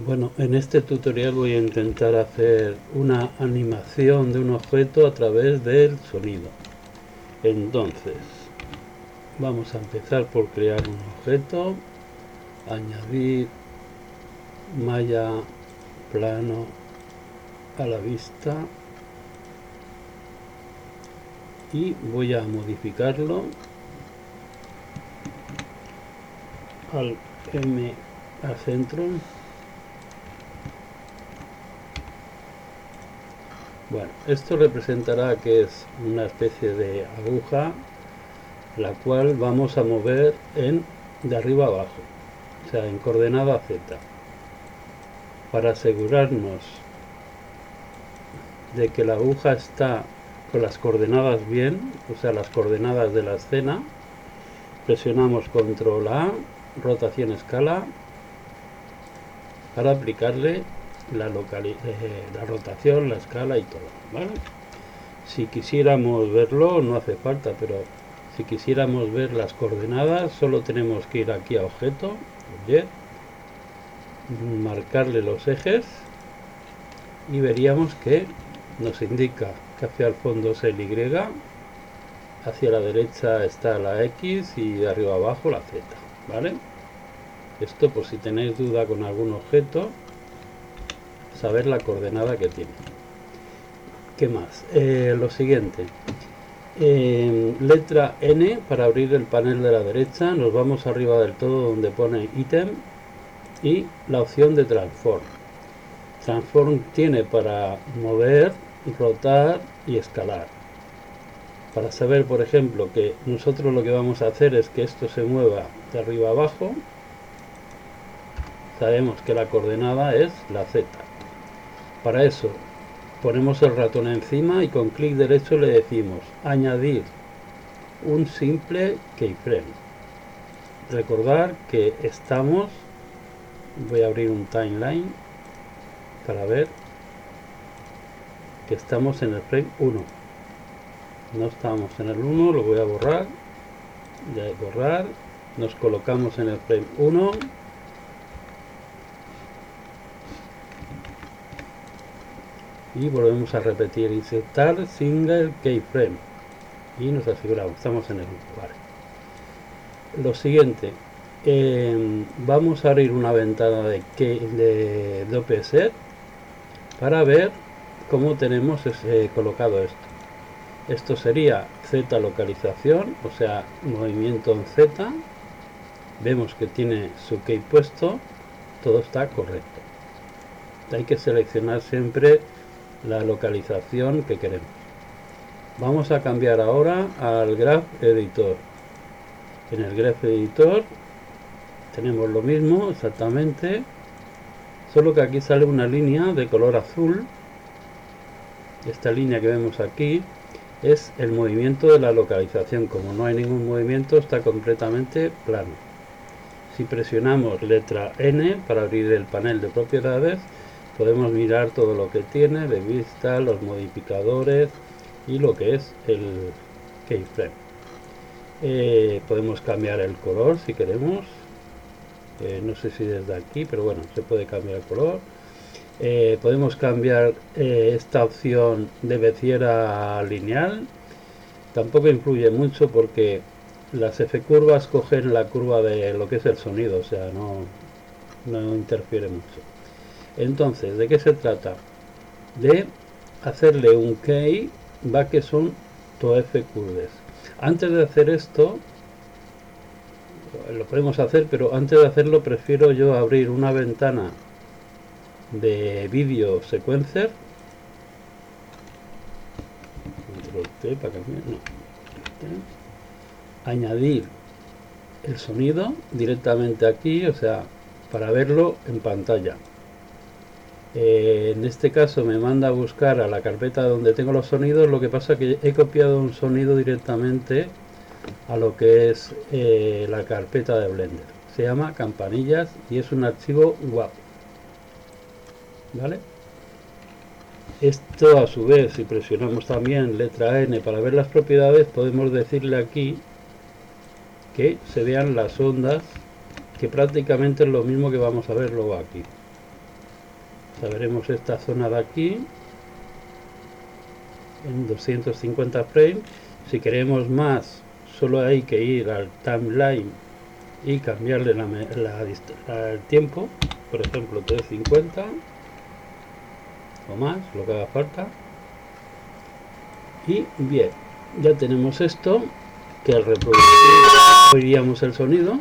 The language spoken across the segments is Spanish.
Bueno, en este tutorial voy a intentar hacer una animación de un objeto a través del sonido. Entonces, vamos a empezar por crear un objeto, añadir malla plano a la vista y voy a modificarlo al M a centro. Bueno, esto representará que es una especie de aguja la cual vamos a mover de arriba a abajo, o sea, en coordenada Z, para asegurarnos de que la aguja está con las coordenadas bien, o sea, las coordenadas de la escena. Presionamos control A, rotación escala, para aplicarle la rotación, la escala y todo, ¿vale? Si quisiéramos verlo, no hace falta, pero si quisiéramos ver las coordenadas, solo tenemos que ir aquí a objeto, object, marcarle los ejes y veríamos que nos indica que hacia el fondo es el Y, hacia la derecha está la X y de arriba abajo la Z, ¿vale? Esto por si tenéis duda con algún objeto, saber la coordenada que tiene. ¿Qué más? Lo siguiente. Letra N para abrir el panel de la derecha. Nos vamos arriba del todo donde pone ítem y la opción de transform. Transform tiene para mover, rotar y escalar. Para saber, por ejemplo, que nosotros lo que vamos a hacer es que esto se mueva de arriba a abajo, sabemos que la coordenada es la Z. Para eso ponemos el ratón encima y con clic derecho le decimos añadir un simple keyframe. Recordar que estamos, voy a abrir un timeline para ver que estamos en el frame 1. No estamos en el 1, lo voy a borrar, nos colocamos en el frame 1 y volvemos a repetir, insertar single keyframe y nos aseguramos, estamos en el 1. Vale. Lo siguiente, vamos a abrir una ventana de DPSet para ver cómo tenemos colocado esto. Esto sería Z localización, o sea, movimiento en Z. Vemos que tiene su key puesto, todo está correcto. Hay que seleccionar siempre la localización que queremos. Vamos a cambiar ahora al Graph Editor. En el Graph Editor tenemos lo mismo exactamente, solo que aquí sale una línea de color azul. Esta línea que vemos aquí es el movimiento de la localización. Como no hay ningún movimiento, está completamente plano. Si presionamos letra N para abrir el panel de propiedades, podemos mirar todo lo que tiene de vista, los modificadores y lo que es el keyframe. Podemos cambiar el color si queremos. No sé si desde aquí, pero bueno, se puede cambiar el color. Podemos cambiar esta opción de beciera lineal. Tampoco influye mucho porque las F curvas cogen la curva de lo que es el sonido, o sea, no interfiere mucho. Entonces, ¿de qué se trata? De hacerle un key va que son to F curves. Antes de hacer esto, lo podemos hacer, pero antes de hacerlo prefiero yo abrir una ventana de vídeo sequencer, control T para cambiar, no, añadir el sonido directamente aquí, o sea, para verlo en pantalla. En este caso me manda a buscar a la carpeta donde tengo los sonidos, lo que pasa que he copiado un sonido directamente a lo que es la carpeta de Blender. Se llama campanillas y es un archivo WAV. ¿Vale? Esto a su vez, si presionamos también letra N para ver las propiedades, podemos decirle aquí que se vean las ondas, que prácticamente es lo mismo que vamos a ver luego aquí. Veremos esta zona de aquí en 250 frames. Si queremos más, solo hay que ir al timeline y cambiarle el tiempo, por ejemplo 350 o más, lo que haga falta. Y bien, ya tenemos esto, que al reproducir oiríamos el sonido.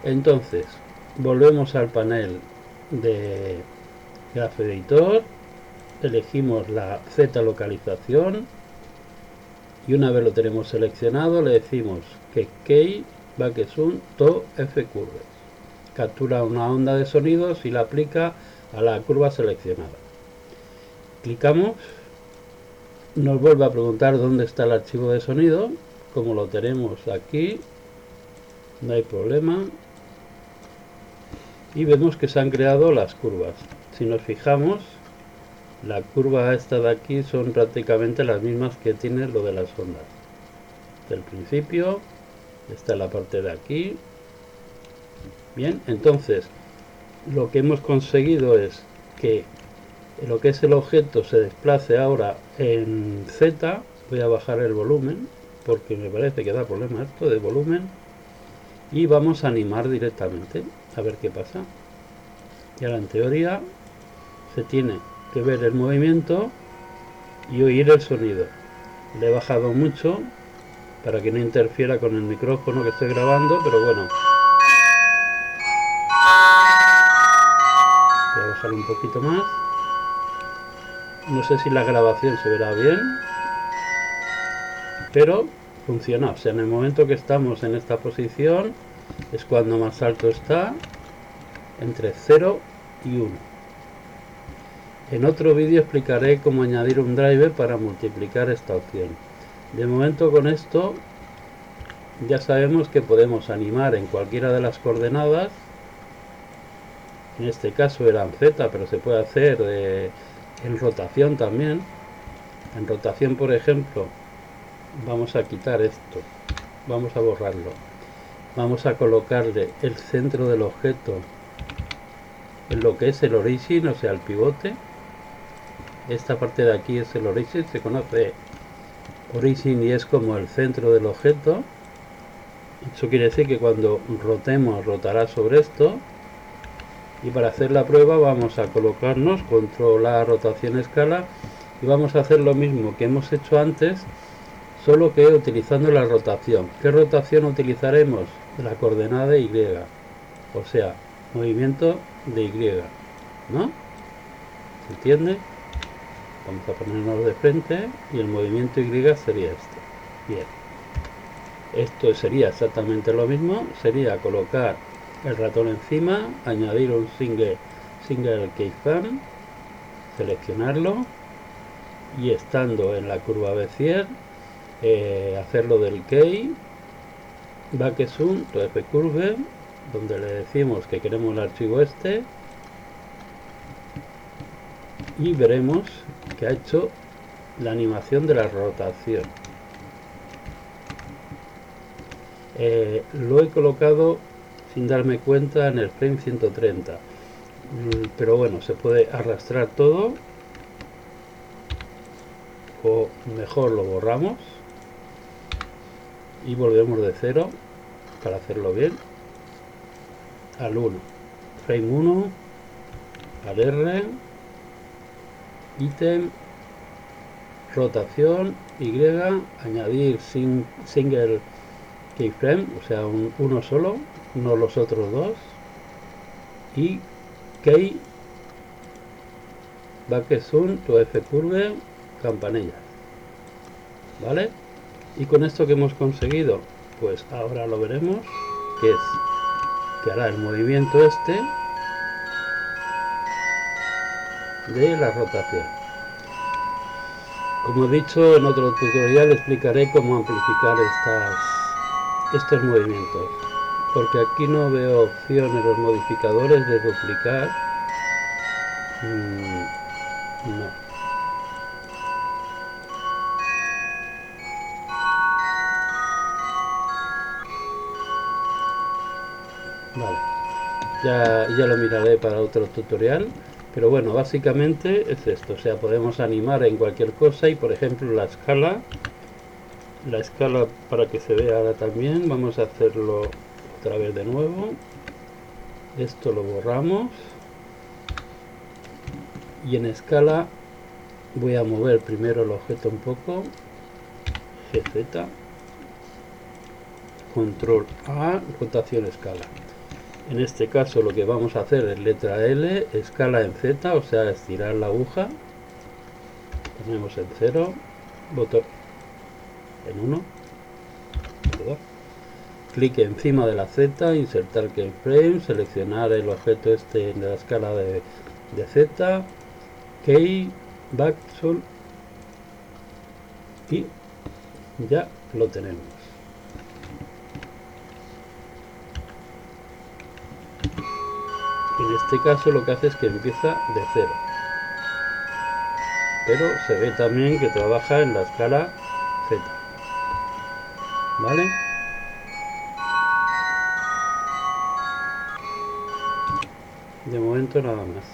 Entonces volvemos al panel de Graph Editor, elegimos la Z localización y una vez lo tenemos seleccionado le decimos que Key Backzoom to F Curve. Captura una onda de sonidos y la aplica a la curva seleccionada. Clicamos, nos vuelve a preguntar dónde está el archivo de sonido. Como lo tenemos aquí, no hay problema. Y vemos que se han creado las curvas. Si nos fijamos, la curva esta de aquí son prácticamente las mismas que tiene lo de las ondas. Del principio, está la parte de aquí. Bien, entonces lo que hemos conseguido es que lo que es el objeto se desplace ahora en Z. Voy a bajar el volumen porque me parece que da problema esto de volumen. Y vamos a animar directamente a ver qué pasa. Y ahora en teoría se tiene que ver el movimiento y oír el sonido. Le he bajado mucho para que no interfiera con el micrófono que estoy grabando, pero bueno, voy a bajar un poquito más. No sé si la grabación se verá bien, pero funciona. O sea, en el momento que estamos en esta posición es cuando más alto está, entre 0 y 1. En otro vídeo explicaré cómo añadir un driver para multiplicar esta opción. De momento con esto ya sabemos que podemos animar en cualquiera de las coordenadas. En este caso eran Z, pero se puede hacer en rotación también. En rotación, por ejemplo, vamos a quitar esto, vamos a borrarlo. Vamos a colocarle el centro del objeto en lo que es el origin, o sea, el pivote. Esta parte de aquí es el origin, se conoce origin y es como el centro del objeto. Eso quiere decir que cuando rotemos, rotará sobre esto. Y para hacer la prueba vamos a colocarnos, controlar rotación escala, y vamos a hacer lo mismo que hemos hecho antes, solo que utilizando la rotación. ¿Qué rotación utilizaremos? La coordenada de Y, o sea, movimiento de Y, ¿no? ¿Se entiende? Vamos a ponernos de frente y el movimiento Y sería este. Bien. Esto sería exactamente lo mismo, sería colocar el ratón encima, añadir un single keyframe, seleccionarlo y estando en la curva Bezier, hacerlo del key Backzoom to F Curve, donde le decimos que queremos el archivo este, y veremos que ha hecho la animación de la rotación. Lo he colocado sin darme cuenta en el frame 130, pero bueno, se puede arrastrar todo, o mejor lo borramos y volvemos de 0 para hacerlo bien al 1, frame 1, al R, ítem, rotación Y, añadir single keyframe, o sea, uno solo, no los otros dos, y key Backzoom to F Curve, campanilla, ¿vale? Y con esto que hemos conseguido, pues ahora lo veremos, que es que hará el movimiento este de la rotación. Como he dicho, en otro tutorial explicaré cómo amplificar estos movimientos, porque aquí no veo opción en los modificadores de duplicar. No. Vale, ya lo miraré para otro tutorial, Pero bueno, básicamente es esto, o sea, podemos animar en cualquier cosa y por ejemplo la escala para que se vea ahora también, vamos a hacerlo otra vez de nuevo. Esto lo borramos y en escala voy a mover primero el objeto un poco, GZ, control A, rotación escala. En este caso lo que vamos a hacer es letra L, escala en Z, o sea, estirar la aguja, ponemos en 0, botón en 1, clic encima de la Z, insertar keyframe, seleccionar el objeto este de la escala de Z, key, backsolve y ya lo tenemos. En este caso lo que hace es que empieza de 0, pero se ve también que trabaja en la escala Z, ¿vale? De momento nada más.